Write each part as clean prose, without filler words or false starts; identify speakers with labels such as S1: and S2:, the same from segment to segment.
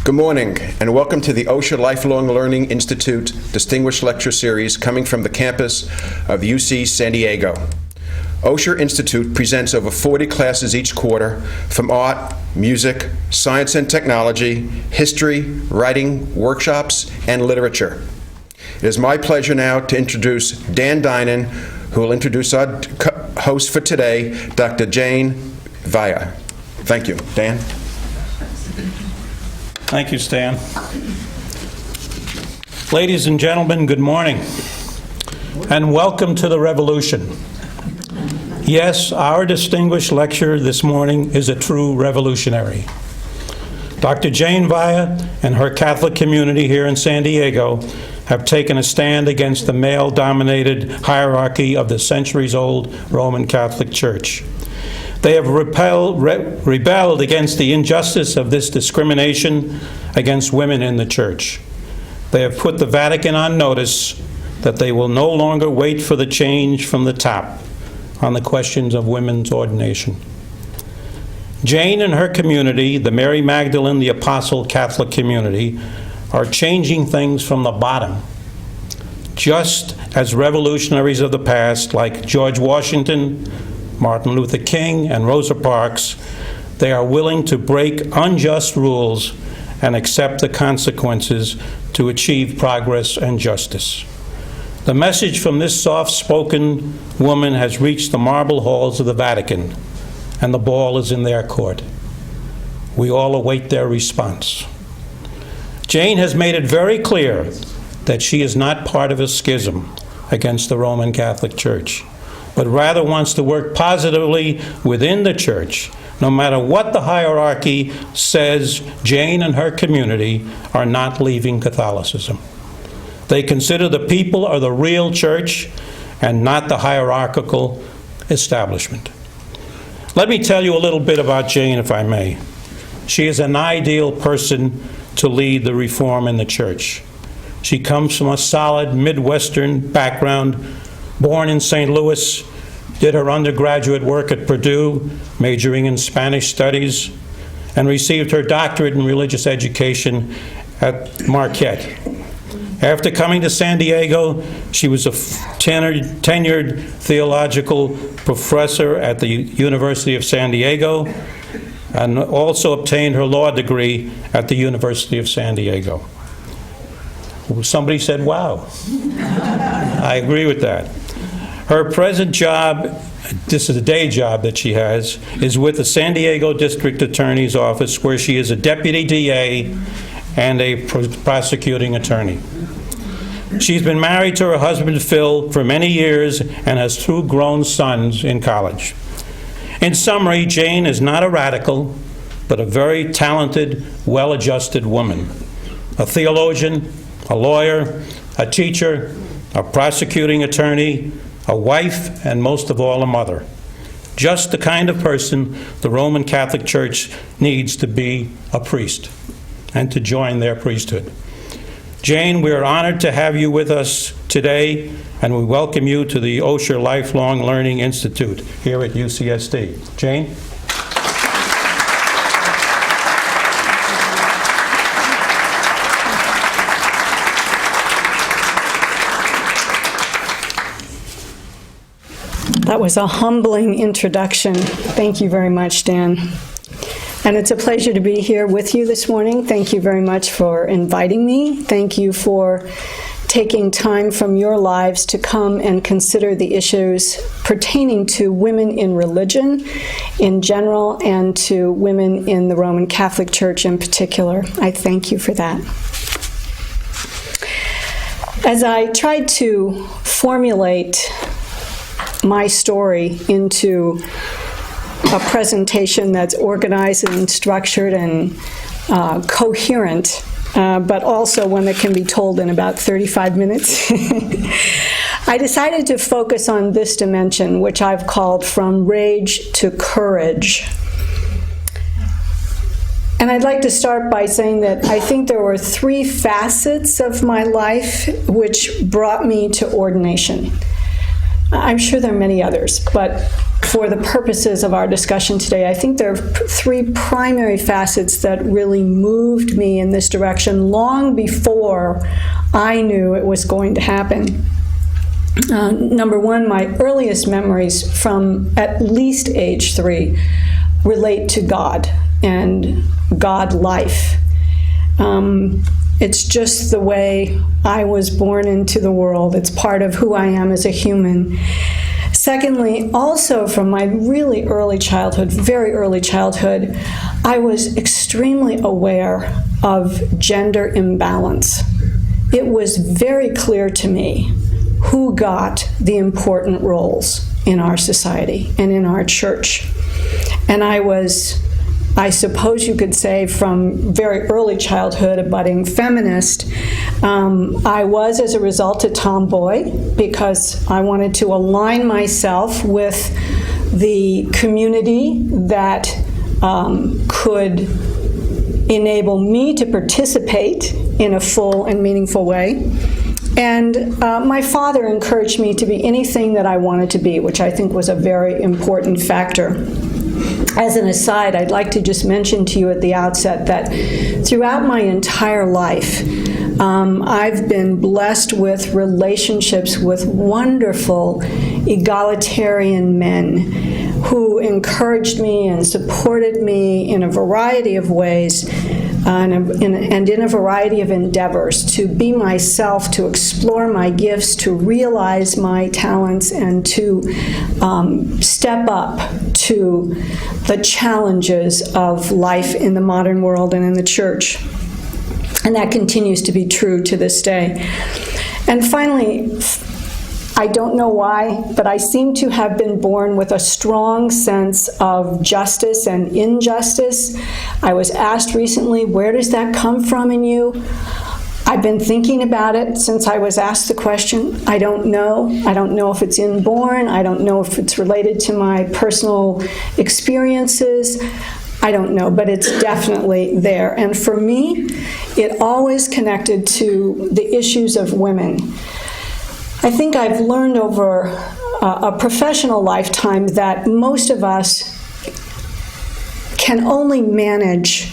S1: Good morning, and welcome to the Osher Lifelong Learning Institute Distinguished Lecture Series coming from the campus of UC San Diego. Osher Institute presents over 40 classes each quarter from art, music, science and technology, history, writing, workshops, and literature. It is my pleasure now to introduce Dan Dinan, who will introduce our host for today, Dr. Jane Vaya. Thank you. Dan?
S2: Thank you, Stan. Ladies and gentlemen, good morning, and welcome to the revolution. Yes, our distinguished lecturer this morning is a true revolutionary. Dr. Jane Vaya and her Catholic community here in San Diego have taken a stand against the male-dominated hierarchy of the centuries-old Roman Catholic Church. They have rebelled against the injustice of this discrimination against women in the Church. They have put the Vatican on notice that they will no longer wait for the change from the top on the questions of women's ordination. Jane and her community, the Mary Magdalene the Apostle Catholic community, are changing things from the bottom, just as revolutionaries of the past like George Washington, Martin Luther King, and Rosa Parks, they are willing to break unjust rules and accept the consequences to achieve progress and justice. The message from this soft-spoken woman has reached the marble halls of the Vatican, and the ball is in their court. We all await their response. Jane has made it very clear that she is not part of a schism against the Roman Catholic Church, but rather wants to work positively within the Church. No matter what the hierarchy says, Jane and her community are not leaving Catholicism. They consider the people are the real Church and not the hierarchical establishment. Let me tell you a little bit about Jane, if I may. She is an ideal person to lead the reform in the Church. She comes from a solid Midwestern background, born in St. Louis, did her undergraduate work at Purdue, majoring in Spanish studies, and received her doctorate in religious education at Marquette. After coming to San Diego, she was a tenured theological professor at the University of San Diego and also obtained her law degree at the University of San Diego. Somebody said, wow. I agree with that. Her present job, this is a day job that she has, is with the San Diego District Attorney's Office, where she is a deputy DA and a prosecuting attorney. She's been married to her husband, Phil, for many years and has 2 grown sons in college. In summary, Jane is not a radical, but a very talented, well-adjusted woman. A theologian, a lawyer, a teacher, a prosecuting attorney, a wife, and most of all, a mother. Just the kind of person the Roman Catholic Church needs to be a priest and to join their priesthood. Jane, we are honored to have you with us today, and we welcome you to the Osher Lifelong Learning Institute here at UCSD. Jane?
S3: That was a humbling introduction. Thank you very much, Dan. And it's a pleasure to be here with you this morning. Thank you very much for inviting me. Thank you for taking time from your lives to come and consider the issues pertaining to women in religion in general and to women in the Roman Catholic Church in particular. I thank you for that. As I tried to formulate my story into a presentation that's organized and structured and coherent, but also one that can be told in about 35 minutes. I decided to focus on this dimension, which I've called From Rage to Courage. And I'd like to start by saying that I think there were 3 facets of my life which brought me to ordination. I'm sure there are many others, but for the purposes of our discussion today. I think there are three primary facets that really moved me in this direction long before I knew it was going to happen. Number one, my earliest memories from at least age 3 relate to God and God life. It's just the way I was born into the world. It's part of who I am as a human. Secondly, also from my really early childhood, very early childhood, I was extremely aware of gender imbalance. It was very clear to me who got the important roles in our society and in our church. And I suppose you could say from very early childhood, a budding feminist. I was, as a result, a tomboy because I wanted to align myself with the community that could enable me to participate in a full and meaningful way. And my father encouraged me to be anything that I wanted to be, which I think was a very important factor. As an aside, I'd like to just mention to you at the outset that throughout my entire life, I've been blessed with relationships with wonderful egalitarian men who encouraged me and supported me in a variety of ways and in a variety of endeavors to be myself, to explore my gifts, to realize my talents, and to step up to the challenges of life in the modern world and in the church. And that continues to be true to this day. And finally, I don't know why, but I seem to have been born with a strong sense of justice and injustice. I was asked recently, where does that come from in you? I've been thinking about it since I was asked the question. I don't know. I don't know if it's inborn. I don't know if it's related to my personal experiences. I don't know, but it's definitely there. And for me, it always connected to the issues of women. I think I've learned over a professional lifetime that most of us can only manage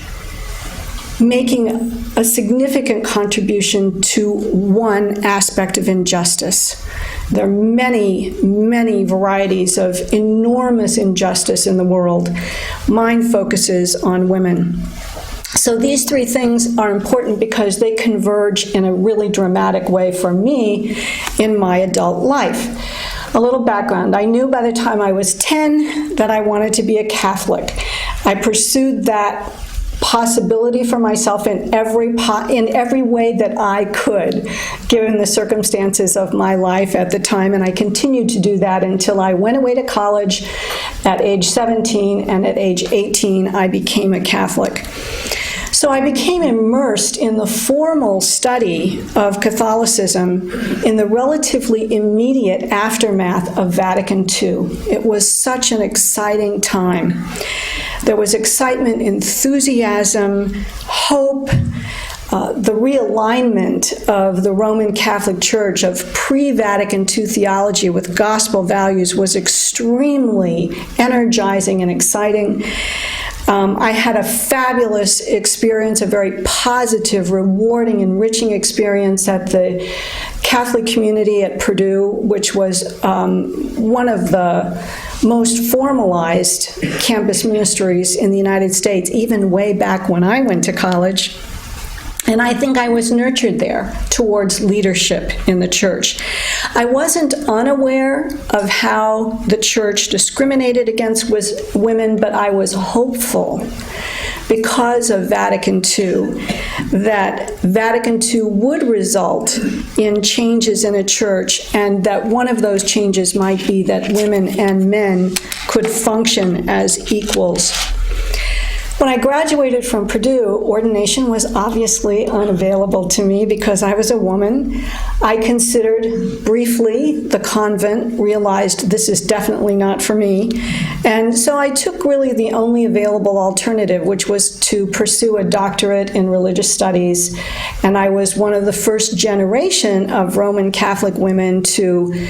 S3: making a significant contribution to one aspect of injustice. There are many, many varieties of enormous injustice in the world. Mine focuses on women. So these three things are important because they converge in a really dramatic way for me in my adult life. A little background. I knew by the time I was 10 that I wanted to be a Catholic. I pursued that possibility for myself in every way that I could, given the circumstances of my life at the time, and I continued to do that until I went away to college at age 17, and at age 18 I became a Catholic. So I became immersed in the formal study of Catholicism in the relatively immediate aftermath of Vatican II. It was such an exciting time. There was excitement, enthusiasm, hope, the realignment of the Roman Catholic Church, of pre-Vatican II theology with gospel values, was extremely energizing and exciting. I had a fabulous experience, a very positive, rewarding, enriching experience at the Catholic community at Purdue, which was one of the most formalized campus ministries in the United States, even way back when I went to college. And I think I was nurtured there towards leadership in the church. I wasn't unaware of how the church discriminated against women, but I was hopeful because of Vatican II that Vatican II would result in changes in a church, and that one of those changes might be that women and men could function as equals. When I graduated from Purdue, ordination was obviously unavailable to me because I was a woman. I considered briefly the convent, realized this is definitely not for me. And so I took really the only available alternative, which was to pursue a doctorate in religious studies. And I was one of the first generation of Roman Catholic women to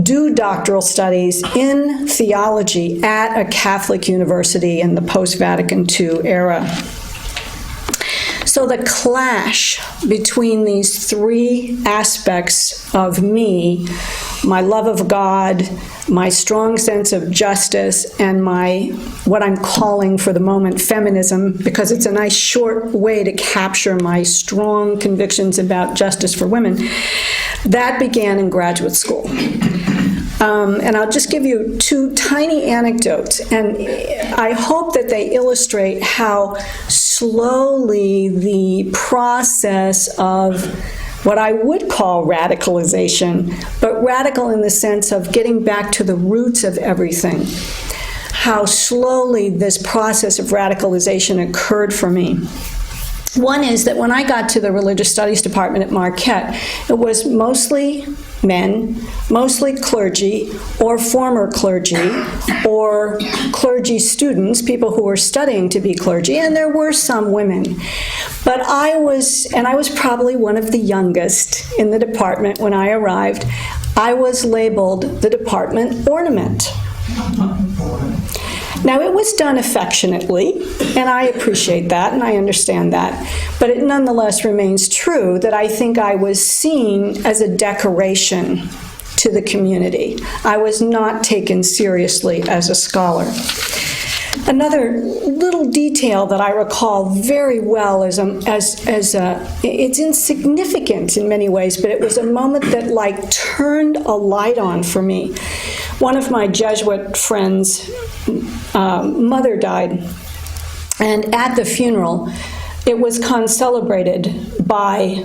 S3: do doctoral studies in theology at a Catholic university in the post-Vatican II era. So the clash between these three aspects of me, my love of God, my strong sense of justice, and my, what I'm calling for the moment, feminism, because it's a nice short way to capture my strong convictions about justice for women, that began in graduate school. And I'll just give you two tiny anecdotes, and I hope that they illustrate how slowly the process of what I would call radicalization, but radical in the sense of getting back to the roots of everything, how slowly this process of radicalization occurred for me. One is that when I got to the religious studies department at Marquette, it was mostly men, mostly clergy or former clergy or clergy students, people who were studying to be clergy, and there were some women. But I was probably one of the youngest in the department when I arrived. I was labeled the department ornament. Now, it was done affectionately, and I appreciate that, and I understand that, but it nonetheless remains true that I think I was seen as a decoration to the community. I was not taken seriously as a scholar. Another little detail that I recall very well it's insignificant in many ways, but it was a moment that like turned a light on for me. One of my Jesuit friends' mother died, and at the funeral, it was concelebrated by,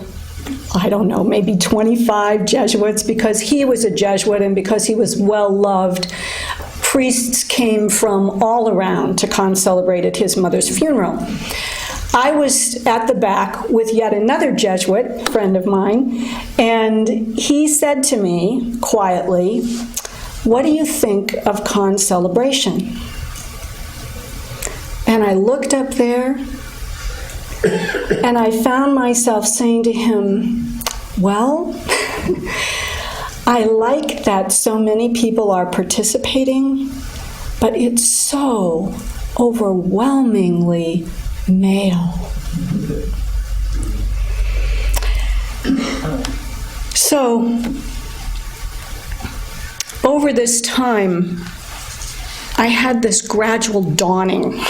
S3: I don't know, maybe 25 Jesuits, because he was a Jesuit and because he was well loved. Priests came from all around to concelebrate at his mother's funeral. I was at the back with yet another Jesuit friend of mine, and he said to me quietly, "What do you think of concelebration?" And I looked up there, and I found myself saying to him, "Well, I like that so many people are participating, but it's so overwhelmingly male." So, over this time, I had this gradual dawning,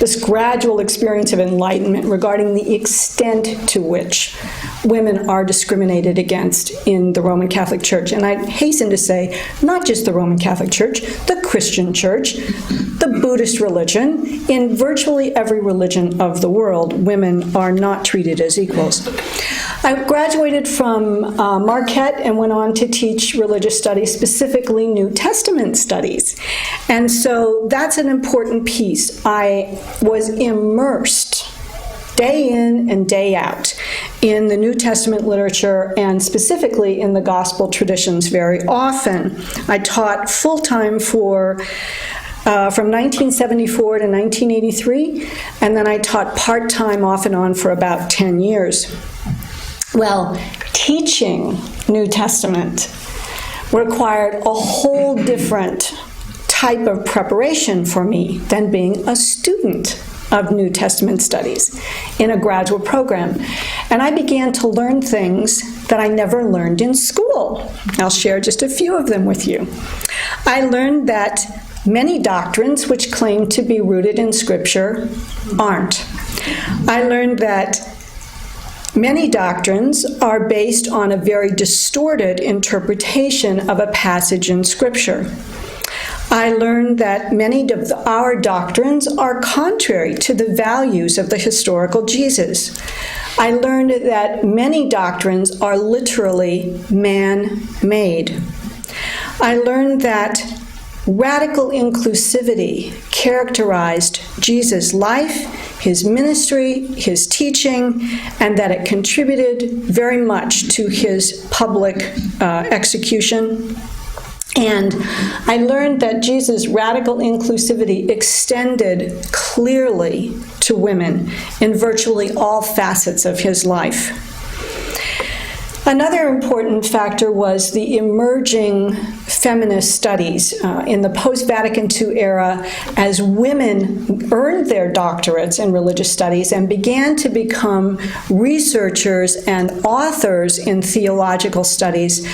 S3: this gradual experience of enlightenment regarding the extent to which women are discriminated against in the Roman Catholic Church. And I hasten to say, not just the Roman Catholic Church, the Christian Church, the Buddhist religion. In virtually every religion of the world, women are not treated as equals. I graduated from Marquette and went on to teach religious studies, specifically New Testament studies. And so that's an important piece. I was immersed day in and day out in the New Testament literature and specifically in the gospel traditions very often. I taught full-time from 1974 to 1983, and then I taught part-time off and on for about 10 years. Well, teaching New Testament required a whole different type of preparation for me than being a student of New Testament studies in a graduate program. And I began to learn things that I never learned in school. I'll share just a few of them with you. I learned that many doctrines which claim to be rooted in Scripture aren't. I learned that many doctrines are based on a very distorted interpretation of a passage in Scripture. I learned that many of our doctrines are contrary to the values of the historical Jesus. I learned that many doctrines are literally man-made. I learned that radical inclusivity characterized Jesus' life, his ministry, his teaching, and that it contributed very much to his public execution. And I learned that Jesus' radical inclusivity extended clearly to women in virtually all facets of his life. Another important factor was the emerging feminist studies in the post-Vatican II era as women earned their doctorates in religious studies and began to become researchers and authors in theological studies.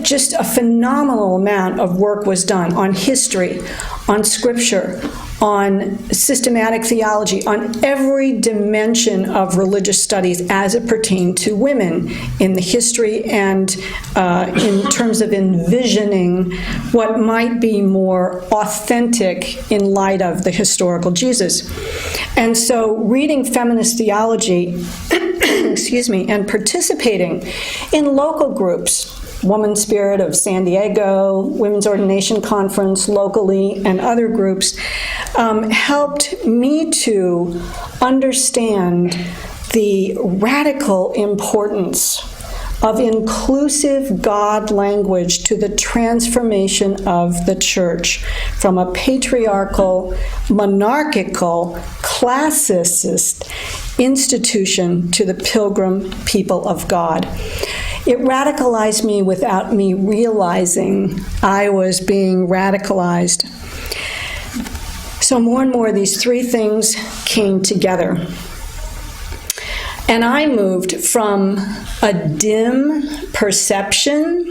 S3: Just a phenomenal amount of work was done on history, on scripture, on systematic theology, on every dimension of religious studies as it pertained to women in the history and in terms of envisioning what might be more authentic in light of the historical Jesus. And so reading feminist theology, excuse me, and participating in local groups, Woman Spirit of San Diego, Women's Ordination Conference locally, and other groups, helped me to understand the radical importance of inclusive God language to the transformation of the church from a patriarchal, monarchical, classicist institution to the pilgrim people of God. It radicalized me without me realizing I was being radicalized. So more and more these three things came together. And I moved from a dim perception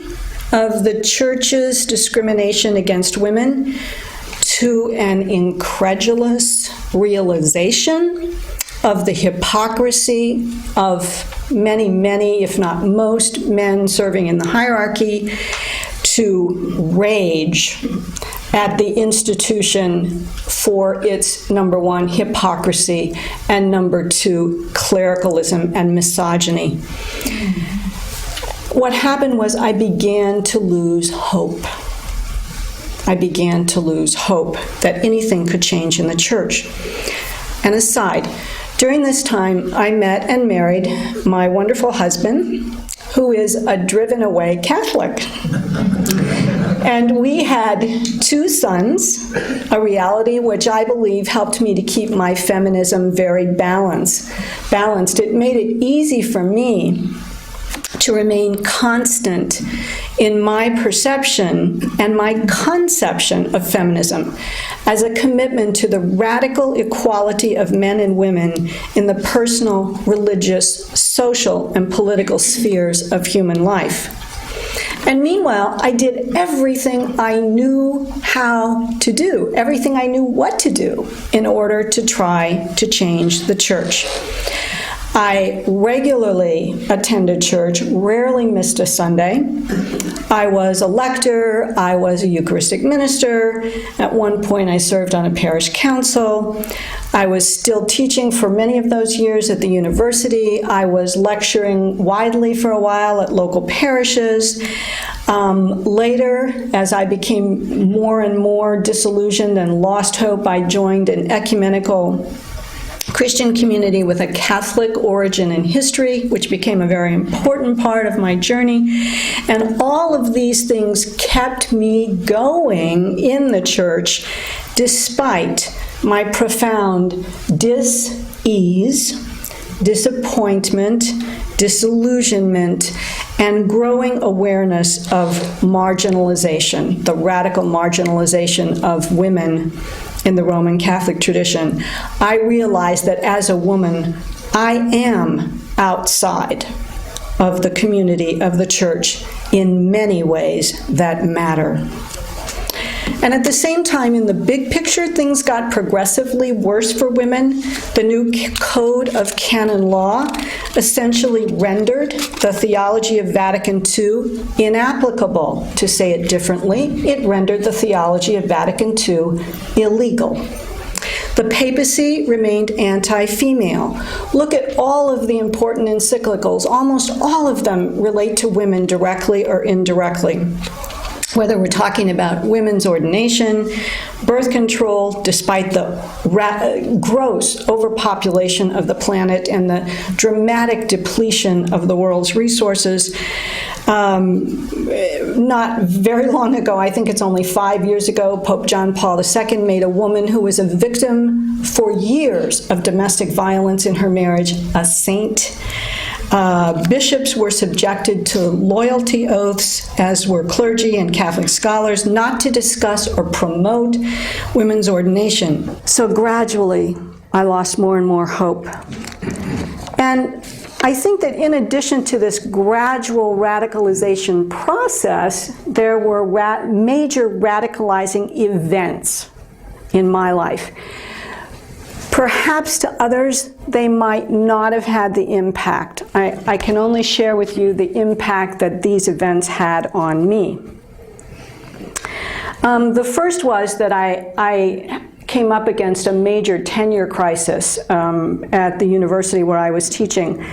S3: of the church's discrimination against women to an incredulous realization of the hypocrisy of many, if not most, men serving in the hierarchy, to rage at the institution for its, number one, hypocrisy, and number two, clericalism and misogyny. What happened was I began to lose hope. I began to lose hope that anything could change in the church. And aside, during this time, I met and married my wonderful husband, who is a driven-away Catholic. And we had 2 sons, a reality which I believe helped me to keep my feminism very balanced. It made it easy for me to remain constant in my perception and my conception of feminism as a commitment to the radical equality of men and women in the personal, religious, social, and political spheres of human life. And meanwhile, I did everything I knew how to do, everything I knew what to do in order to try to change the church. I regularly attended church, rarely missed a Sunday. I was a lector, I was a Eucharistic minister. At one point, I served on a parish council. I was still teaching for many of those years at the university. I was lecturing widely for a while at local parishes. Later, as I became more and more disillusioned and lost hope, I joined an ecumenical Christian community with a Catholic origin and history, which became a very important part of my journey. And all of these things kept me going in the church despite my profound dis-ease, disappointment, disillusionment, and growing awareness of marginalization, the radical marginalization of women in the Roman Catholic tradition. I realized that as a woman, I am outside of the community of the church in many ways that matter. And at the same time, in the big picture, things got progressively worse for women. The new Code of Canon Law essentially rendered the theology of Vatican II inapplicable. To say it differently, it rendered the theology of Vatican II illegal. The papacy remained anti-female. Look at all of the important encyclicals. Almost all of them relate to women directly or indirectly. Whether we're talking about women's ordination, birth control, despite the gross overpopulation of the planet and the dramatic depletion of the world's resources. Not very long ago, I think it's only 5 years ago, Pope John Paul II made a woman who was a victim for years of domestic violence in her marriage a saint. Bishops were subjected to loyalty oaths, as were clergy and Catholic scholars, not to discuss or promote women's ordination. So gradually, I lost more and more hope. And I think that in addition to this gradual radicalization process, there were major radicalizing events in my life. Perhaps to others, they might not have had the impact. I can only share with you the impact that these events had on me. The first was that I came up against a major tenure crisis at the university where I was teaching.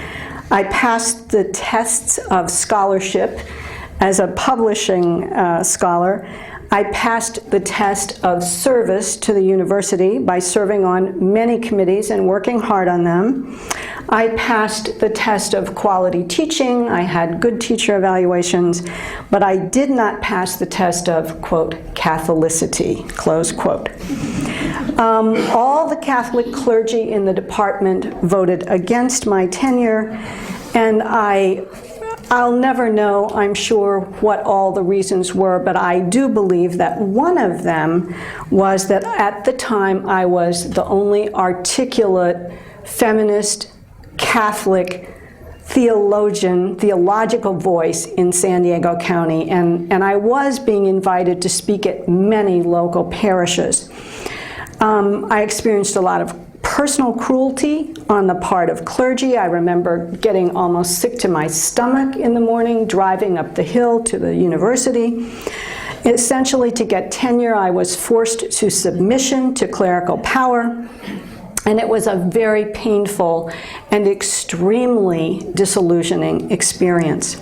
S3: I passed the tests of scholarship as a publishing scholar. I passed the test of service to the university by serving on many committees and working hard on them. I passed the test of quality teaching. I had good teacher evaluations, but I did not pass the test of, quote, Catholicity, close quote. All the Catholic clergy in the department voted against my tenure, and I'll never know, I'm sure, what all the reasons were, but I do believe that one of them was that at the time I was the only articulate feminist Catholic theological voice in San Diego County, and I was being invited to speak at many local parishes. I experienced a lot of personal cruelty on the part of clergy. I remember getting almost sick to my stomach in the morning, driving up the hill to the university. Essentially, to get tenure, I was forced to submission to clerical power, and it was a very painful and extremely disillusioning experience.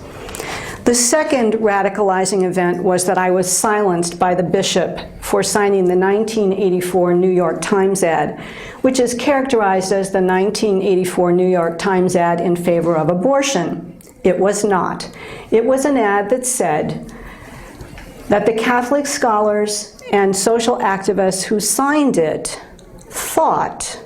S3: The second radicalizing event was that I was silenced by the bishop for signing the 1984 New York Times ad, which is characterized as the 1984 New York Times ad in favor of abortion. It was not. It was an ad that said that the Catholic scholars and social activists who signed it thought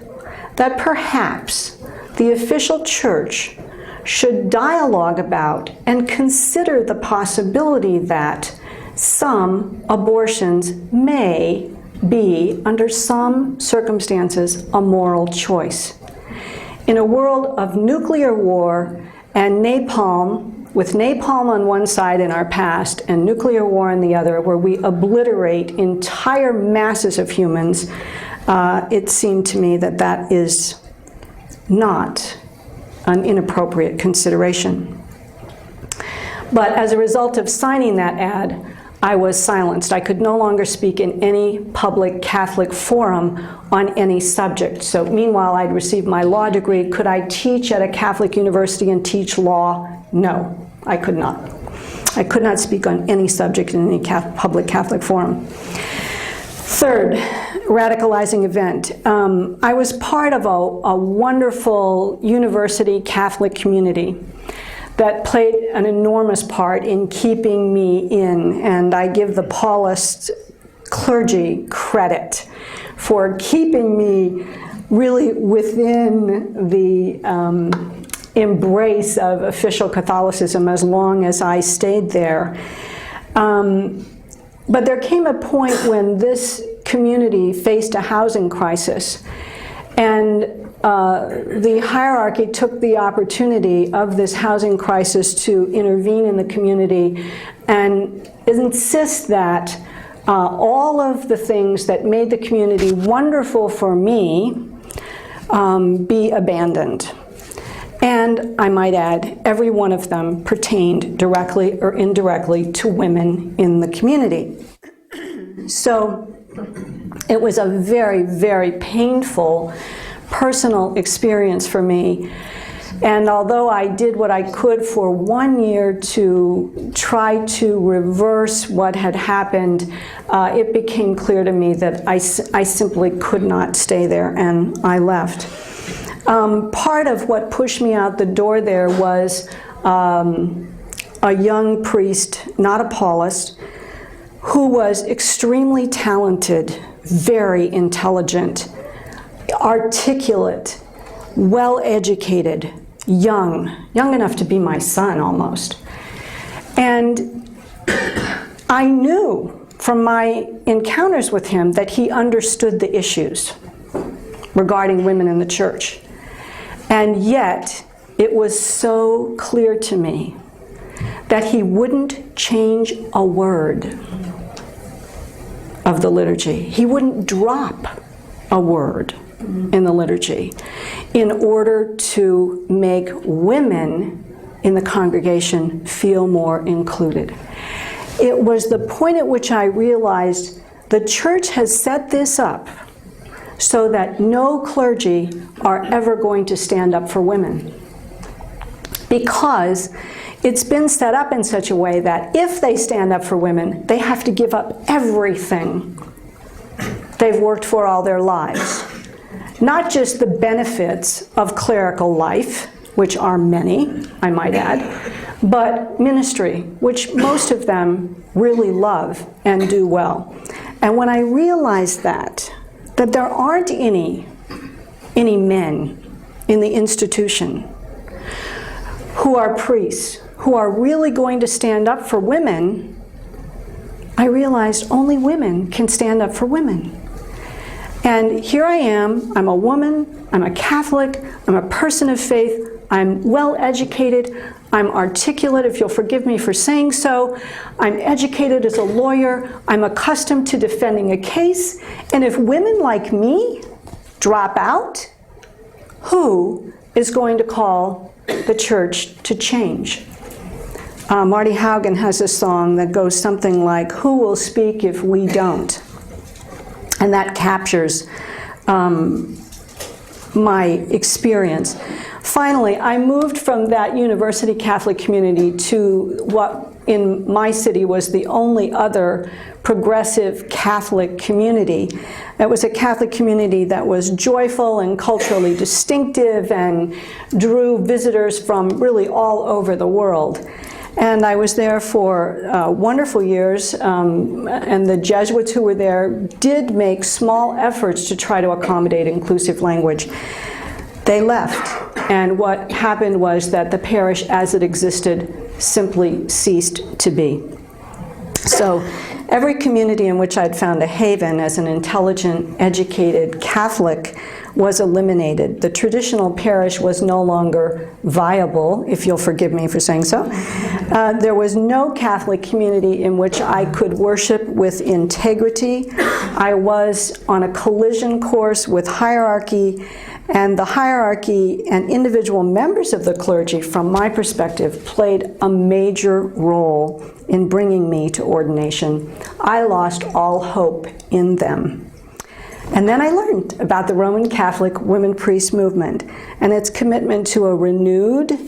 S3: that perhaps the official church should dialogue about and consider the possibility that some abortions may be, under some circumstances, a moral choice. In a world of nuclear war and napalm, with napalm on one side in our past and nuclear war on the other, where we obliterate entire masses of humans, it seemed to me that that is not an inappropriate consideration. But as a result of signing that ad, I was silenced. I could no longer speak in any public Catholic forum on any subject. So meanwhile, I'd received my law degree. Could I teach at a Catholic university and teach law? No, I could not. I could not speak on any subject in any public Catholic forum. Third, radicalizing event. I was part of a wonderful university Catholic community that played an enormous part in keeping me in, and I give the Paulist clergy credit for keeping me really within the embrace of official Catholicism as long as I stayed there. But there came a point when this community faced a housing crisis, and the hierarchy took the opportunity of this housing crisis to intervene in the community and insist that all of the things that made the community wonderful for me be abandoned. And I might add, every one of them pertained directly or indirectly to women in the community. So it was a very, very painful personal experience for me. And although I did what I could for 1 year to try to reverse what had happened, it became clear to me that I simply could not stay there, and I left. Part of what pushed me out the door there was a young priest, not a Paulist, who was extremely talented, very intelligent, articulate, well-educated, young enough to be my son almost. And I knew from my encounters with him that he understood the issues regarding women in the church. And yet, it was so clear to me that he wouldn't change a word of the liturgy. He wouldn't drop a word in the liturgy in order to make women in the congregation feel more included. It was the point at which I realized the church has set this up so that no clergy are ever going to stand up for women, because it's been set up in such a way that if they stand up for women, they have to give up everything they've worked for all their lives. Not just the benefits of clerical life, which are many, I might add, but ministry, which most of them really love and do well. And when I realized that there aren't any men in the institution who are priests, who are really going to stand up for women, I realized only women can stand up for women. And here I am, I'm a woman, I'm a Catholic, I'm a person of faith, I'm well educated, I'm articulate, if you'll forgive me for saying so, I'm educated as a lawyer, I'm accustomed to defending a case, and if women like me drop out, who is going to call the church to change? Marty Haugen has a song that goes something like, "Who will speak if we don't?" And that captures my experience. Finally, I moved from that university Catholic community to what in my city was the only other progressive Catholic community. It was a Catholic community that was joyful and culturally distinctive and drew visitors from really all over the world. And I was there for wonderful years, and the Jesuits who were there did make small efforts to try to accommodate inclusive language. They left, and what happened was that the parish as it existed simply ceased to be. So every community in which I'd found a haven as an intelligent, educated Catholic was eliminated. The traditional parish was no longer viable, if you'll forgive me for saying so. There was no Catholic community in which I could worship with integrity. I was on a collision course with hierarchy, and the hierarchy and individual members of the clergy, from my perspective, played a major role in bringing me to ordination. I lost all hope in them. And then I learned about the Roman Catholic women priest movement and its commitment to a renewed,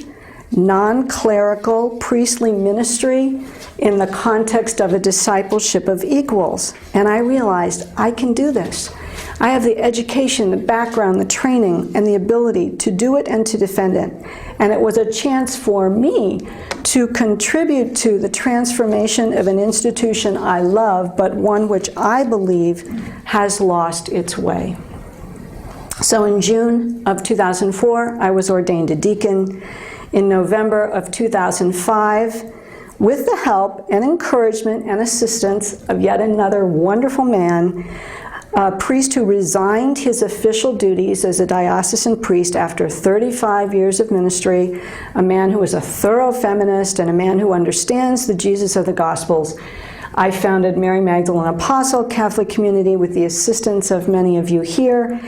S3: non-clerical priestly ministry in the context of a discipleship of equals. And I realized I can do this. I have the education, the background, the training, and the ability to do it and to defend it. And it was a chance for me to contribute to the transformation of an institution I love, but one which I believe has lost its way. So in June of 2004, I was ordained a deacon. In November of 2005, with the help and encouragement and assistance of yet another wonderful man, a priest who resigned his official duties as a diocesan priest after 35 years of ministry, a man who is a thorough feminist and a man who understands the Jesus of the Gospels, I founded Mary Magdalene Apostle Catholic Community with the assistance of many of you here,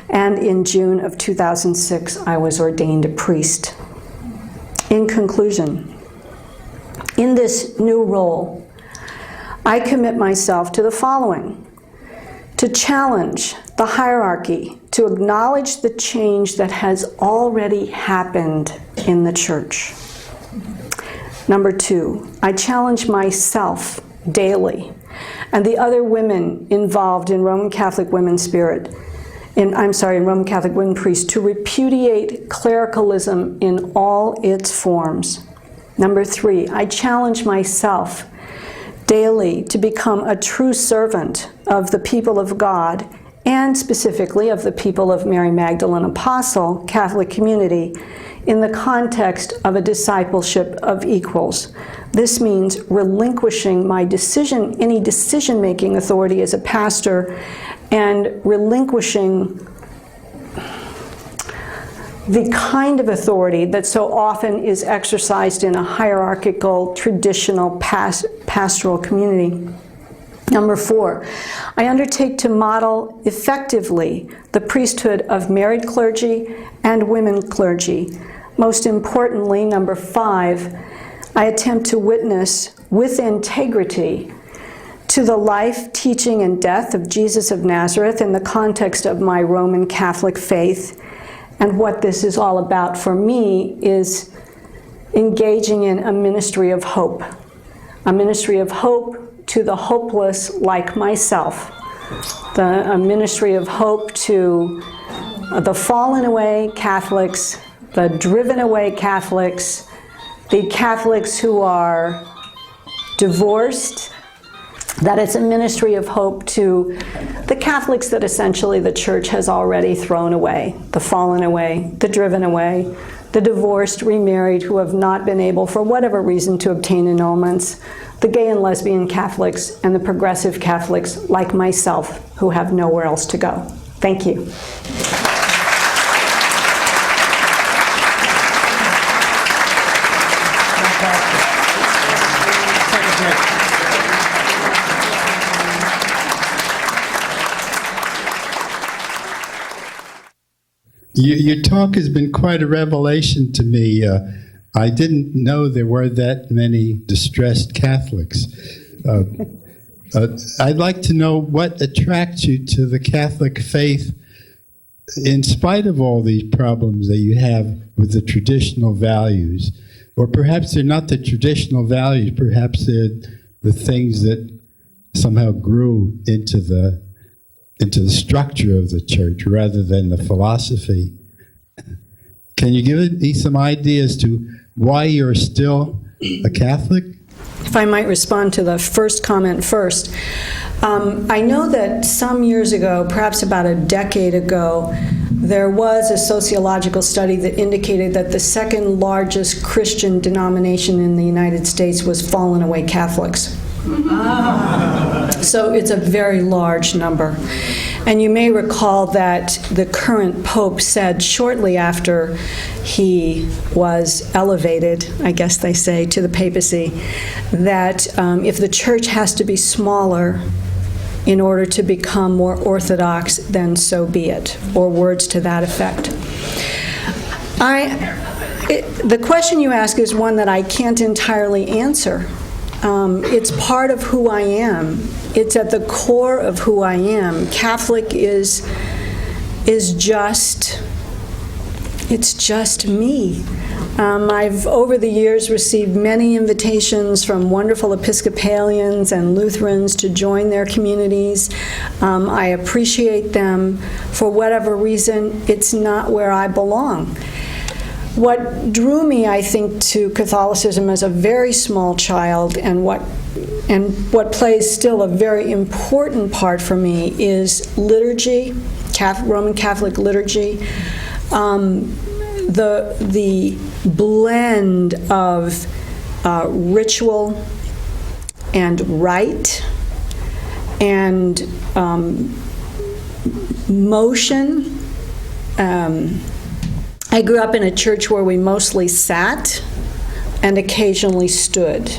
S3: and in June of 2006, I was ordained a priest. In conclusion, in this new role, I commit myself to the following: to challenge the hierarchy, to acknowledge the change that has already happened in the church. Number two, I challenge myself daily and the other women involved in Roman Catholic Women Spirit, in Roman Catholic Women Priests, to repudiate clericalism in all its forms. Number three, I challenge myself daily to become a true servant of the people of God and specifically of the People of Mary Magdalene Apostle Catholic community in the context of a discipleship of equals. This means relinquishing my any decision-making authority as a pastor and relinquishing the kind of authority that so often is exercised in a hierarchical, traditional pastoral community. Number 4, I undertake to model effectively the priesthood of married clergy and women clergy. Most importantly, number 5, I attempt to witness with integrity to the life, teaching, and death of Jesus of Nazareth in the context of my Roman Catholic faith. And what this is all about for me is engaging in a ministry of hope. A ministry of hope to the hopeless like myself. A ministry of hope to the fallen away Catholics, the driven away Catholics, the Catholics who are divorced, that it's a ministry of hope to the Catholics that essentially the church has already thrown away, the fallen away, the driven away, the divorced, remarried who have not been able for whatever reason to obtain annulments, the gay and lesbian Catholics, and the progressive Catholics like myself who have nowhere else to go. Thank you.
S4: Your talk has been quite a revelation to me. I didn't know there were that many distressed Catholics. I'd like to know what attracts you to the Catholic faith in spite of all these problems that you have with the traditional values. Or perhaps they're not the traditional values, perhaps they're the things that somehow grew into the structure of the church rather than the philosophy. Can you give me some ideas to why you're still a Catholic?
S3: If I might respond to the first comment first. I know that some years ago, perhaps about a decade ago, there was a sociological study that indicated that the second largest Christian denomination in the United States was fallen away Catholics. So it's a very large number. And you may recall that the current Pope said shortly after he was elevated, I guess they say, to the papacy, that if the church has to be smaller in order to become more orthodox, then so be it, or words to that effect. The question you ask is one that I can't entirely answer. It's part of who I am. It's at the core of who I am. Catholic is just me. I've, over the years, received many invitations from wonderful Episcopalians and Lutherans to join their communities. I appreciate them. For whatever reason, it's not where I belong. What drew me, I think, to Catholicism as a very small child, and what plays still a very important part for me, is liturgy, Roman Catholic liturgy. The blend of ritual and rite and motion. I grew up in a church where we mostly sat and occasionally stood.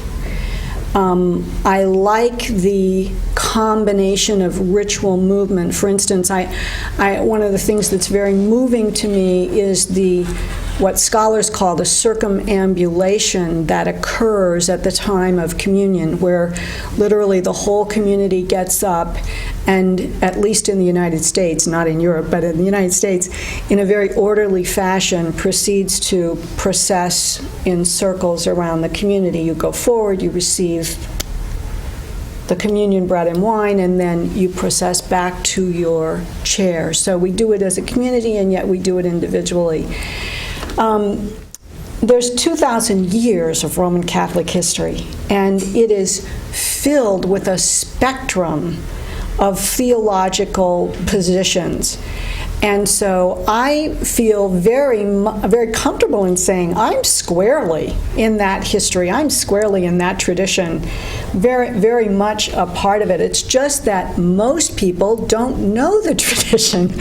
S3: I like the combination of ritual movement. For instance, one of the things that's very moving to me is what scholars call the circumambulation that occurs at the time of communion, where literally the whole community gets up and, at least in the United States, not in Europe, but in the United States, in a very orderly fashion proceeds to process in circles around the community. You go forward, you receive the communion bread and wine, and then you process back to your chair. So we do it as a community, and yet we do it individually. There's 2,000 years of Roman Catholic history, and it is filled with a spectrum of theological positions. And so I feel very comfortable in saying I'm squarely in that history. I'm squarely in that tradition, very, very much a part of it. It's just that most people don't know the tradition.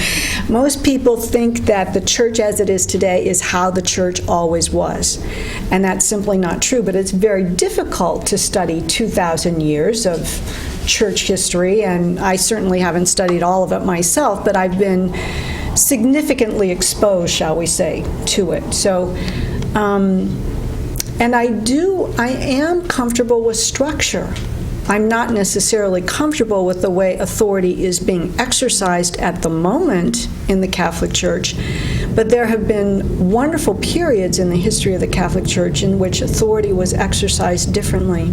S3: Most people think that the church as it is today is how the church always was. And that's simply not true, but it's very difficult to study 2,000 years of church history, and I certainly haven't studied all of it myself, but I've been significantly exposed, shall we say, to it. So, and I am comfortable with structure. I'm not necessarily comfortable with the way authority is being exercised at the moment in the Catholic Church, but there have been wonderful periods in the history of the Catholic Church in which authority was exercised differently.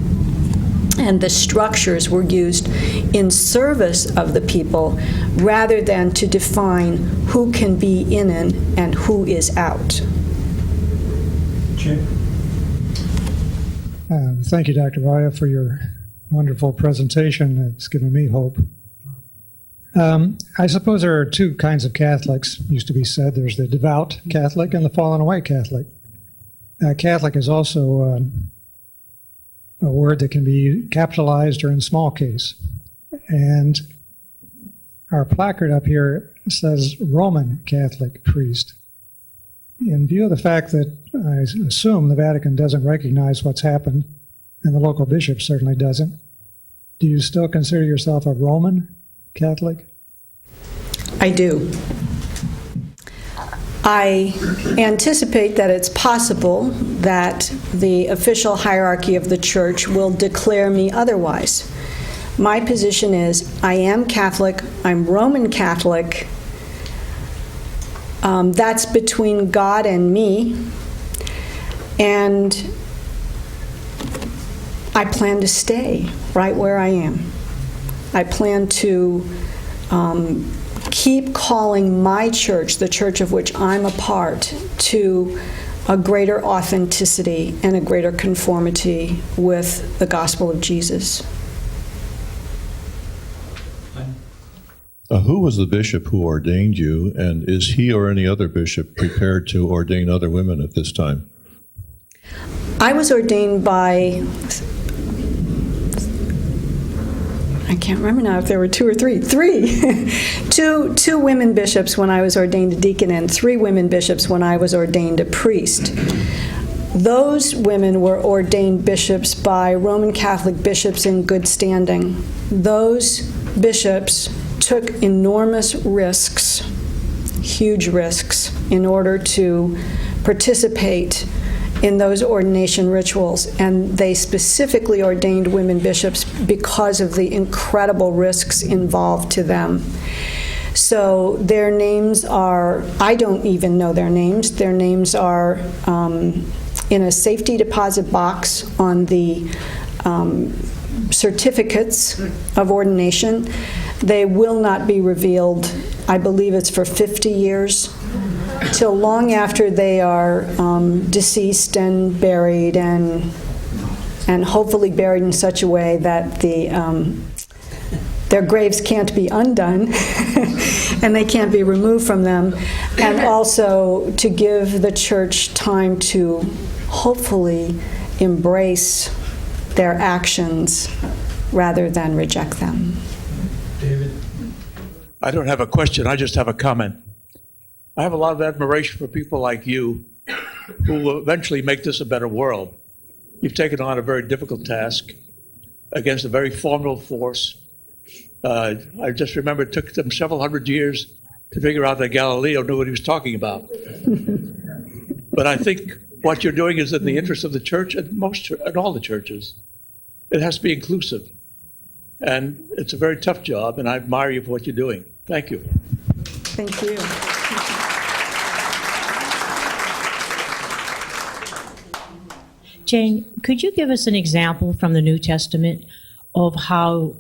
S3: And the structures were used in service of the people rather than to define who can be in and who is out.
S2: Jim?
S5: Thank you, Dr. Vaya, for your wonderful presentation. It's given me hope. I suppose there are two kinds of Catholics, used to be said. There's the devout Catholic and the fallen away Catholic. Catholic is also a word that can be capitalized or in small case. And our placard up here says Roman Catholic priest. In view of the fact that I assume the Vatican doesn't recognize what's happened, and the local bishop certainly doesn't, do you still consider yourself a Roman Catholic?
S3: I do. I anticipate that it's possible that the official hierarchy of the Church will declare me otherwise. My position is I am Catholic, I'm Roman Catholic. That's between God and me, and I plan to stay right where I am. I plan to keep calling my church, the church of which I'm a part, to a greater authenticity and a greater conformity with the gospel of Jesus.
S6: Who was the bishop who ordained you, and is he or any other bishop prepared to ordain other women at this time?
S3: I was ordained by, I can't remember now if there were two or three. Two women bishops when I was ordained a deacon, and 3 women bishops when I was ordained a priest. Those women were ordained bishops by Roman Catholic bishops in good standing. Those bishops took enormous risks, huge risks, in order to participate in those ordination rituals, and they specifically ordained women bishops because of the incredible risks involved to them. So their names are, I don't even know their names. Their names are in a safety deposit box on the certificates of ordination. They will not be revealed. I believe it's for 50 years, till long after they are deceased and buried, and hopefully buried in such a way that their graves can't be undone and they can't be removed from them, and also to give the church time to hopefully embrace their actions rather than reject them.
S2: David?
S7: I don't have a question, I just have a comment. I have a lot of admiration for people like you who will eventually make this a better world. You've taken on a very difficult task against a very formidable force. I just remember it took them several hundred years to figure out that Galileo knew what he was talking about. But I think what you're doing is in the interest of the church and all the churches. It has to be inclusive. And it's a very tough job, and I admire you for what you're doing. Thank you.
S3: Thank you.
S8: Jane, could you give us an example from the New Testament of how,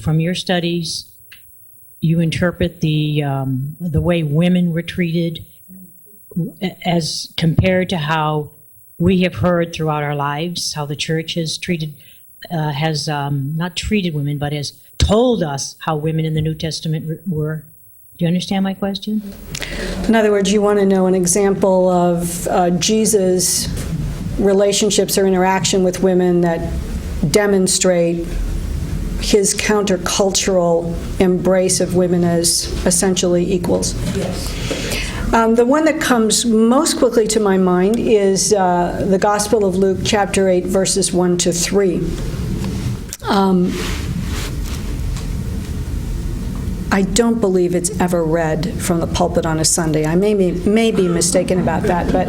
S8: from your studies, you interpret the way women were treated as compared to how we have heard throughout our lives, how the church has treated, not treated women, but has told us how women in the New Testament were. Do you understand my question?
S3: In other words, you want to know an example of Jesus' relationships or interaction with women that demonstrate his countercultural embrace of women as essentially equals. Yes. The one that comes most quickly to my mind is the Gospel of Luke, chapter 8, verses 1 to 3. I don't believe it's ever read from the pulpit on a Sunday. I may be mistaken about that, but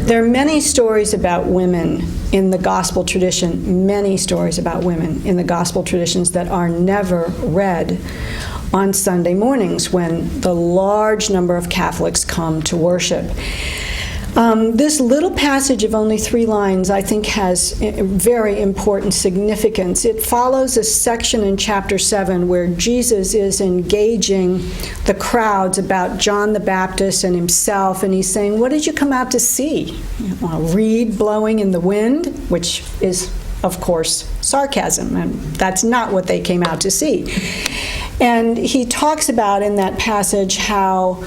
S3: there are many stories about women in the gospel tradition, many stories about women in the gospel traditions that are never read on Sunday mornings when the large number of Catholics come to worship. This little passage of only 3 lines, I think, has very important significance. It follows a section in chapter 7 where Jesus is engaging the crowds about John the Baptist and himself, and he's saying, what did you come out to see? A reed blowing in the wind, which is, of course, sarcasm, and that's not what they came out to see. And he talks about in that passage how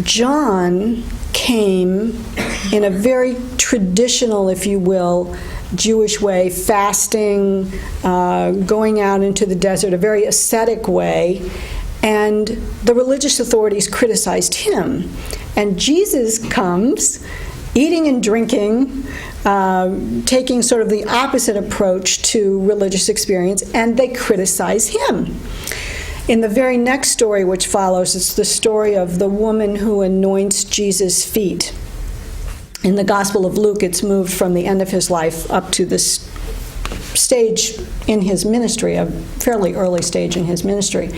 S3: John came in a very traditional, if you will, Jewish way, fasting, going out into the desert, a very ascetic way, and the religious authorities criticized him. And Jesus comes eating and drinking, taking sort of the opposite approach to religious experience, and they criticize him. In the very next story which follows, it's the story of the woman who anoints Jesus' feet. In the Gospel of Luke, it's moved from the end of his life up to this stage in his ministry, a fairly early stage in his ministry.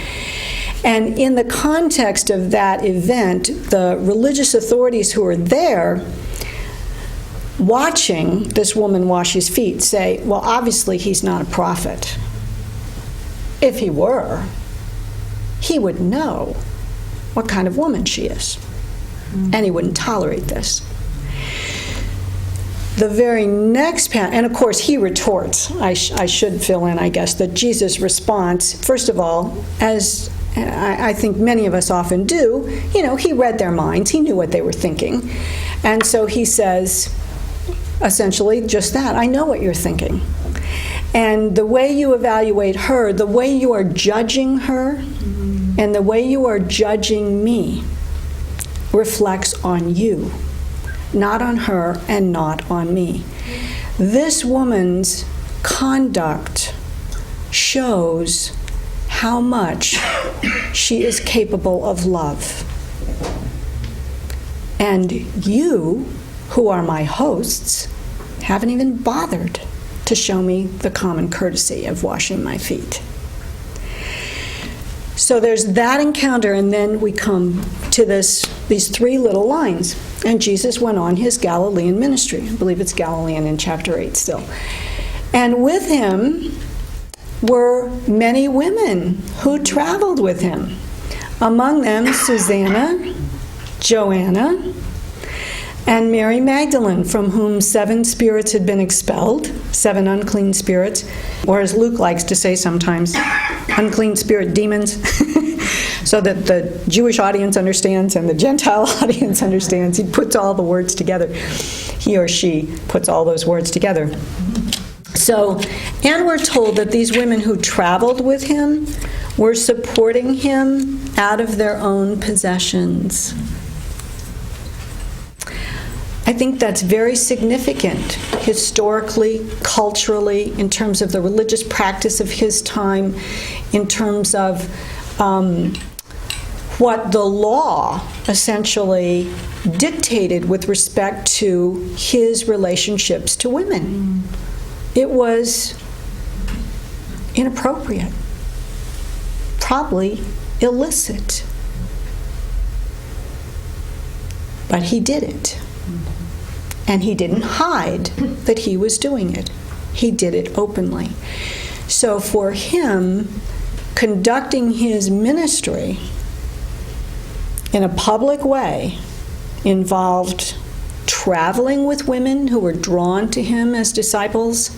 S3: And in the context of that event, the religious authorities who are there watching this woman wash his feet say, well, obviously he's not a prophet. If he were, he would know what kind of woman she is, and he wouldn't tolerate this. The very next and of course he retorts, I should fill in, I guess, that Jesus' response, first of all, as I think many of us often do, he read their minds, he knew what they were thinking, and so he says, essentially, just that, I know what you're thinking. And the way you evaluate her, the way you are judging her, and the way you are judging me reflects on you, not on her and not on me. This woman's conduct shows how much she is capable of love. And you, who are my hosts, haven't even bothered to show me the common courtesy of washing my feet. So there's that encounter, and then we come to these 3 little lines. And Jesus went on his Galilean ministry. I believe it's Galilean in chapter 8 still. And with him were many women who traveled with him. Among them, Susanna, Joanna, and Mary Magdalene, from whom 7 spirits had been expelled, 7 unclean spirits, or as Luke likes to say sometimes, unclean spirit demons, so that the Jewish audience understands and the Gentile audience understands. He puts all the words together. He or she puts all those words together. So, and we're told that these women who traveled with him were supporting him out of their own possessions. I think that's very significant historically, culturally, in terms of the religious practice of his time, in terms of what the law essentially dictated with respect to his relationships to women. It was inappropriate, probably illicit, but he did it. And he didn't hide that he was doing it. He did it openly. So for him, conducting his ministry in a public way involved traveling with women who were drawn to him as disciples,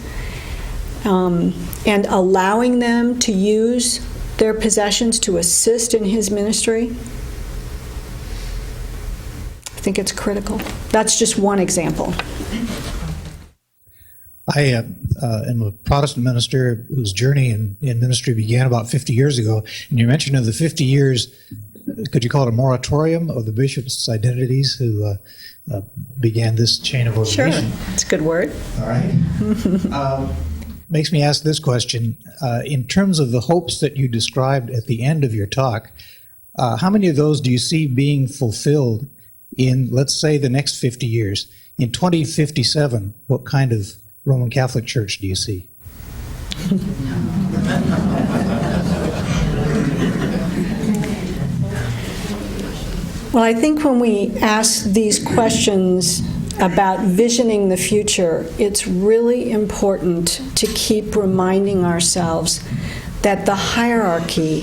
S3: and allowing them to use their possessions to assist in his ministry, I think it's critical. That's just one example.
S9: I am a Protestant minister whose journey in ministry began about 50 years ago. And you mentioned of the 50 years, could you call it a moratorium of the bishops' identities who began this chain of ordination?
S3: Sure, it's a good word.
S9: All right. Makes me ask this question. In terms of the hopes that you described at the end of your talk, how many of those do you see being fulfilled in, let's say, the next 50 years? In 2057, what kind of Roman Catholic Church do you see?
S3: Well, I think when we ask these questions about visioning the future, it's really important to keep reminding ourselves that the hierarchy,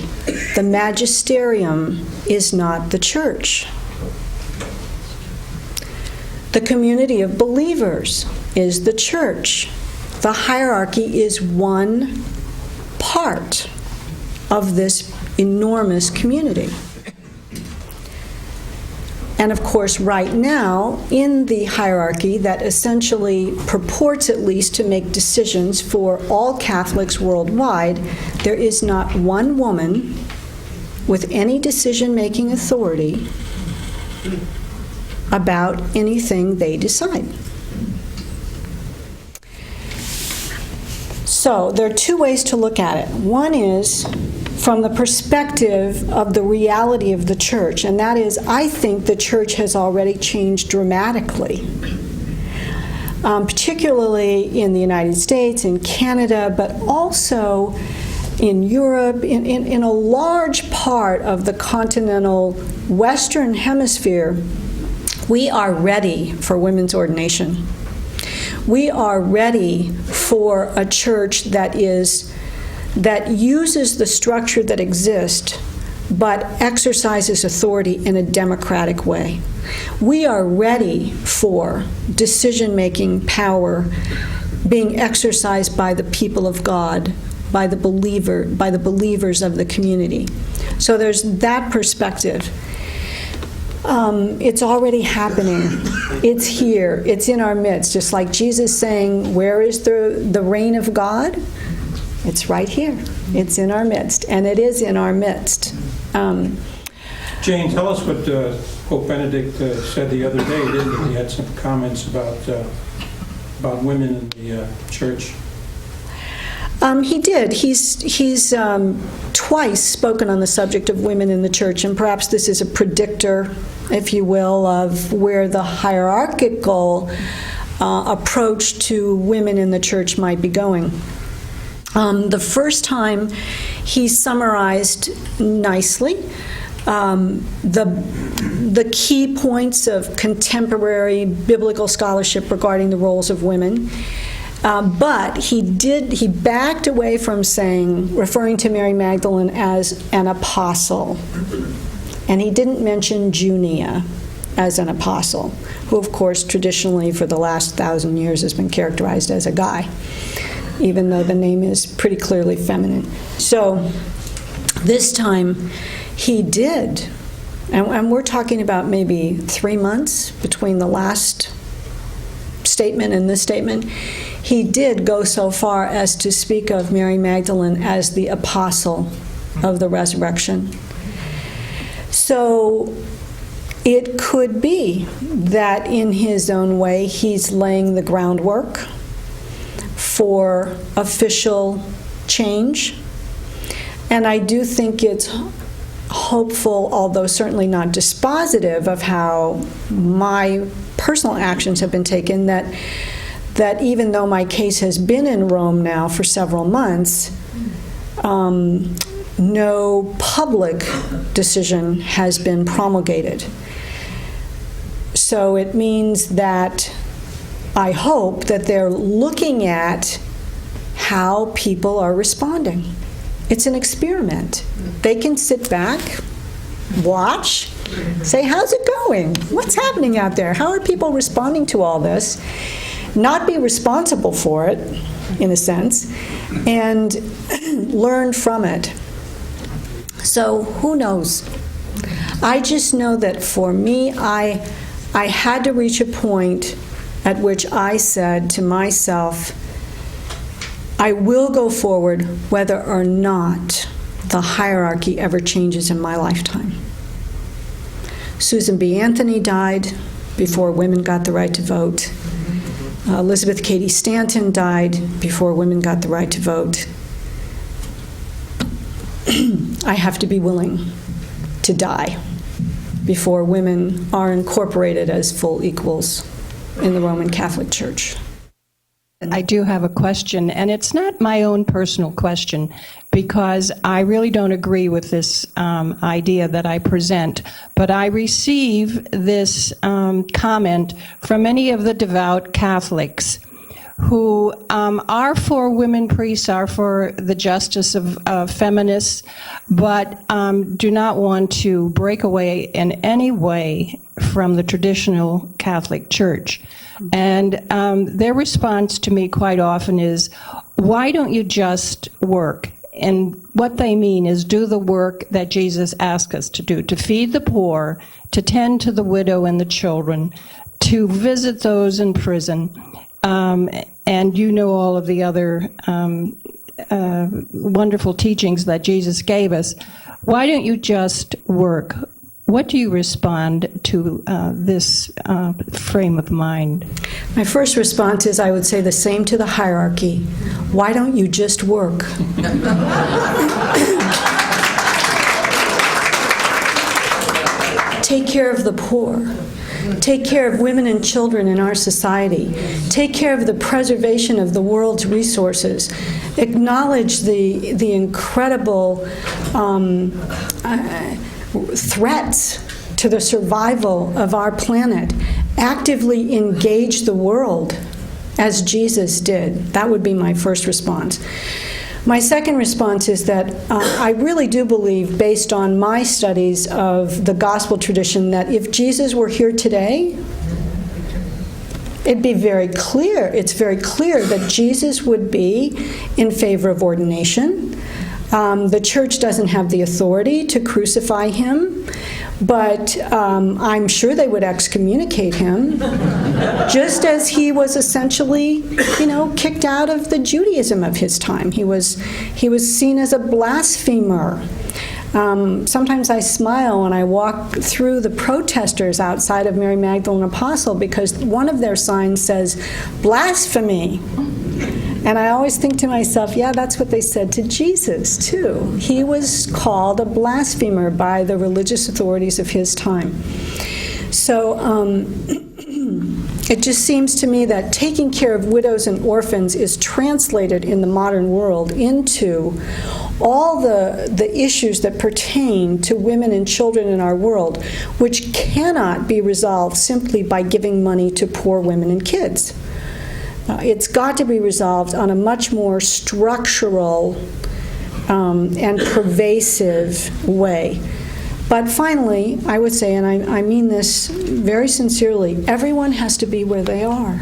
S3: the magisterium, is not the church. The community of believers is the church. The hierarchy is one part of this enormous community. And of course, right now, in the hierarchy that essentially purports at least to make decisions for all Catholics worldwide, there is not one woman with any decision-making authority about anything they decide. So there are two ways to look at it. One is from the perspective of the reality of the church, and that is, I think the church has already changed dramatically, particularly in the United States, in Canada, but also in Europe, in a large part of the continental Western Hemisphere. We are ready for women's ordination. We are ready for a church that uses the structure that exists, but exercises authority in a democratic way. We are ready for decision-making power being exercised by the people of God, by the believers of the community. So there's that perspective. It's already happening. It's here. It's in our midst. Just like Jesus saying, where is the reign of God? It's right here. It's in our midst. And it is in our midst.
S2: Jane, tell us what Pope Benedict said the other day, didn't he? He had some comments about women in the church.
S3: He did. He's twice spoken on the subject of women in the church, and perhaps this is a predictor, if you will, of where the hierarchical approach to women in the church might be going. The first time he summarized nicely the key points of contemporary biblical scholarship regarding the roles of women. But he backed away from referring to Mary Magdalene as an apostle. And he didn't mention Junia as an apostle, who of course traditionally for the last 1,000 years has been characterized as a guy, even though the name is pretty clearly feminine. So this time he did. And we're talking about maybe 3 months between the last statement and this statement. He did go so far as to speak of Mary Magdalene as the apostle of the resurrection. So it could be that in his own way he's laying the groundwork for official change. And I do think it's hopeful, although certainly not dispositive of how my personal actions have been taken, that even though my case has been in Rome now for several months, no public decision has been promulgated. So it means that I hope that they're looking at how people are responding. It's an experiment. They can sit back, watch, say, how's it going? What's happening out there? How are people responding to all this? Not be responsible for it, in a sense, and learned from it. So who knows? I just know that for me, I had to reach a point at which I said to myself, I will go forward whether or not the hierarchy ever changes in my lifetime. Susan B. Anthony died before women got the right to vote. Elizabeth Cady Stanton died before women got the right to vote. I have to be willing to die before women are incorporated as full equals in the Roman Catholic Church.
S10: I do have a question, and it's not my own personal question, because I really don't agree with this idea that I present, but I receive this comment from many of the devout Catholics who are for women priests, are for the justice of feminists, but do not want to break away in any way from the traditional Catholic Church. And their response to me quite often is, why don't you just work? And what they mean is do the work that Jesus asked us to do, to feed the poor, to tend to the widow and the children, to visit those in prison. And you know all of the other wonderful teachings that Jesus gave us. Why don't you just work? What do you respond to this frame of mind?
S3: My first response is I would say the same to the hierarchy. Why don't you just work? Take care of the poor. Take care of women and children in our society. Take care of the preservation of the world's resources. Acknowledge the incredible threats to the survival of our planet. Actively engage the world as Jesus did. That would be my first response. My second response is that I really do believe, based on my studies of the gospel tradition, that if Jesus were here today, it'd be very clear, it's very clear that Jesus would be in favor of ordination. The church doesn't have the authority to crucify him, but I'm sure they would excommunicate him, just as he was essentially, kicked out of the Judaism of his time. He was seen as a blasphemer. Sometimes I smile when I walk through the protesters outside of Mary Magdalene Apostle, because one of their signs says, "Blasphemy." And I always think to myself, yeah, that's what they said to Jesus, too. He was called a blasphemer by the religious authorities of his time. So it just seems to me that taking care of widows and orphans is translated in the modern world into all the issues that pertain to women and children in our world, which cannot be resolved simply by giving money to poor women and kids. It's got to be resolved on a much more structural and pervasive way. But finally, I would say, and I mean this very sincerely, everyone has to be where they are.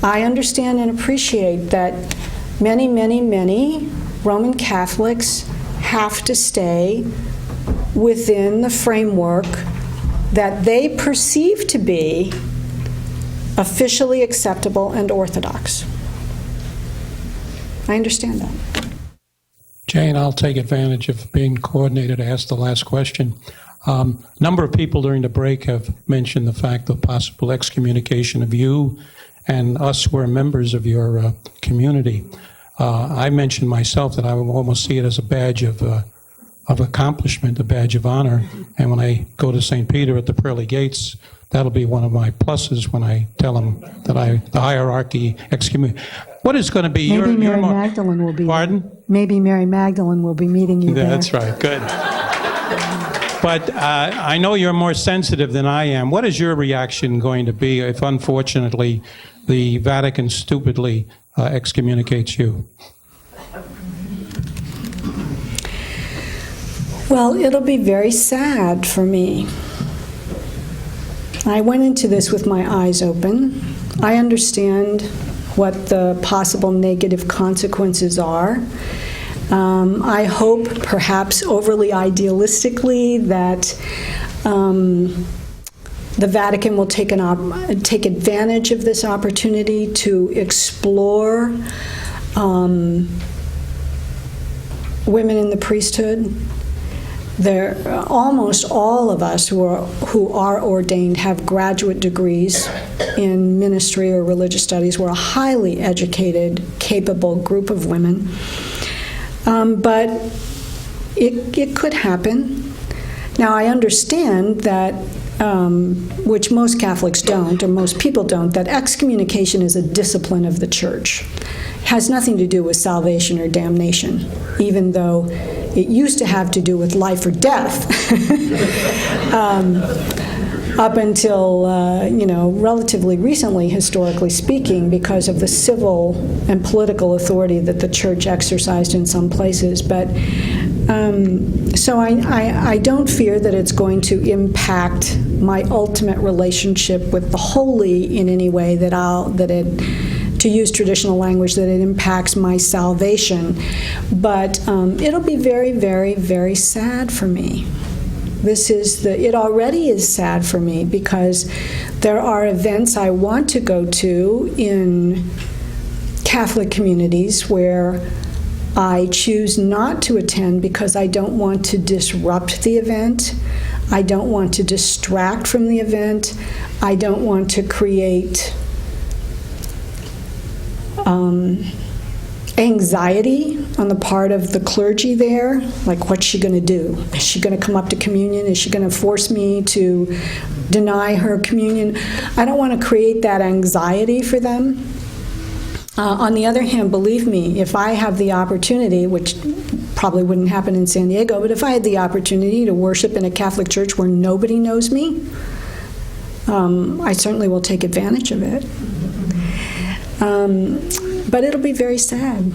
S3: I understand and appreciate that many, many, many Roman Catholics have to stay within the framework that they perceive to be officially acceptable and orthodox. I understand that.
S2: Jane, I'll take advantage of being coordinated to ask the last question. A number of people during the break have mentioned the fact of possible excommunication of you and us who are members of your community. I mentioned myself that I would almost see it as a badge of accomplishment, a badge of honor. And when I go to St. Peter at the pearly gates, that'll be one of my pluses when I tell them that the hierarchy excommunicate. What is going to be
S3: Maybe
S2: your
S3: Mary Magdalene will be.
S2: Pardon?
S3: Maybe Mary Magdalene will be meeting you there.
S2: That's right. Good. But I know you're more sensitive than I am. What is your reaction going to be if, unfortunately, the Vatican stupidly excommunicates you?
S3: Well, it'll be very sad for me. I went into this with my eyes open. I understand what the possible negative consequences are. I hope, perhaps overly idealistically, that the Vatican will take advantage of this opportunity to explore women in the priesthood. Almost all of us who are ordained have graduate degrees in ministry or religious studies. We're a highly educated, capable group of women. But it could happen. Now, I understand that, which most Catholics don't, or most people don't, that excommunication is a discipline of the Church. It has nothing to do with salvation or damnation, even though it used to have to do with life or death. Up until, relatively recently, historically speaking, because of the civil and political authority that the Church exercised in some places. But so I don't fear that it's going to impact my ultimate relationship with the holy in any way to use traditional language, that it impacts my salvation. But it'll be very, very, very sad for me. It already is sad for me, because there are events I want to go to in Catholic communities where I choose not to attend because I don't want to disrupt the event. I don't want to distract from the event. I don't want to create anxiety on the part of the clergy there, like, what's she going to do? Is she going to come up to communion? Is she going to force me to deny her communion? I don't want to create that anxiety for them. On the other hand, believe me, if I have the opportunity, which probably wouldn't happen in San Diego, but if I had the opportunity to worship in a Catholic church where nobody knows me, I certainly will take advantage of it. But it'll be very sad.